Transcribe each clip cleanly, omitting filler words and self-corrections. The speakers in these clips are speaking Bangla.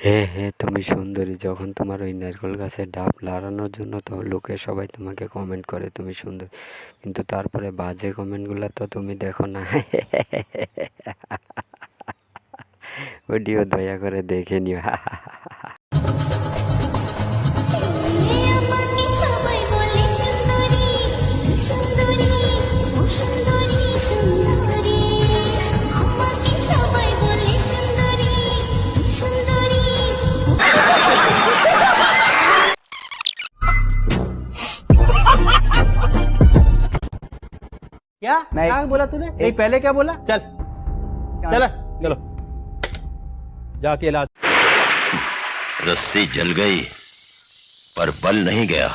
হ্যাঁ হ্যাঁ, তুমি সুন্দরী। যখন তোমার ওই নারকেল গাছের ডাব লাড়ানোর জন্য তো লোকে সবাই তোমাকে কমেন্ট করে তুমি সুন্দর, কিন্তু তারপরে বাজে কমেন্টগুলো তো তুমি দেখো না। ভিডিও দয়া করে দেখে নিও। আমাকে সবাই বলে সুন্দরী সুন্দরী ও সুন্দরী সুন্দরী আমাকে সবাই বলে সুন্দরী সুন্দরী क्या बोला तूने नहीं पहले क्या बोला चल चला चलो जाके इलाज रस्सी जल गई पर बल नहीं गया।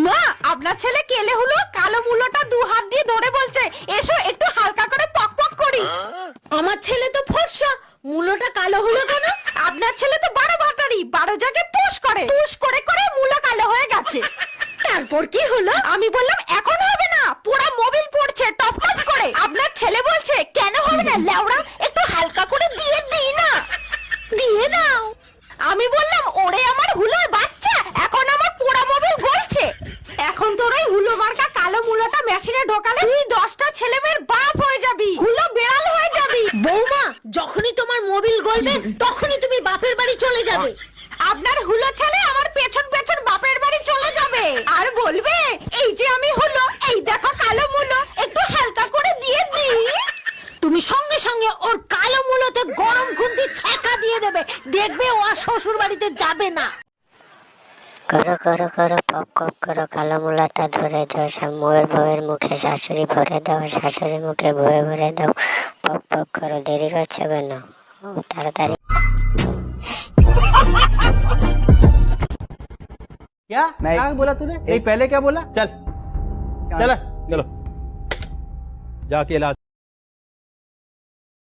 মা, আপনার ছেলে কেলে হলো কালো মুলোটা দু হাত দিয়ে ধরে বলছে এসো একটু হালকা করে পক পক করি। আমার ছেলে তো ফর্সা, মুলোটা কালো হলো কেন? আপনার ছেলে তো 12 ভাতারি, 12 জায়গায় পুশ করে, পুশ করে করে মুলো কালো হয়ে গেছে। তারপর কি হলো? আমি বললাম এখন হবে না, পুরো মোবিল পড়ছে টপ টপ করে। আপনার ছেলে বলছে কেন হবে না লেওড়া, একটু হালকা করে দিয়ে দিই না। দিয়ে দাও। আমি বললাম ওরে আমার হুলোর বাচ্চা, এখন আমার পোড়া মোবিল গলছে। এখন তোর ওই হুলো মার্কা কালো মুলোটা মেশিনে ঢোকালে তুই 10টা ছেলেমেয়ের বাপ হয়ে যাবি, হুলো বেড়াল হয়ে যাবি। বৌমা, যখনই তোমার মোবিল গলবে তখনই তুমি বাপের বাড়ি চলে যাবে। আপনার হুলো ছেলে আমার পেছন পেছন বাপের বাড়ি চলে যাবে আর বলবে এই যে আমি হুলো, এই দেখো কালো মুলো, একটু হালকা করে দিয়ে দিই। তুমি সঙ্গে সঙ্গে ওর কালো মুলোতে গরম খুন্তি ছ্যাঁকা দিয়ে দেবে, দেখবে ও আর শ্বশুর বাড়িতে যাবে না। করো করো করো পপ পপ করো, কালো মুলাটা ধরে দাও, মোয়ের বউয়ের মুখে শাশুড়ি ভরে দাও, শাশুড়ি মুখে বউয়ে ভরে দাও, পপ পপ করো। দেরি করছে কেন? তাড়াতাড়ি। क्या बोला तूने नहीं पहले क्या बोला चल चला चलो जाके इलाज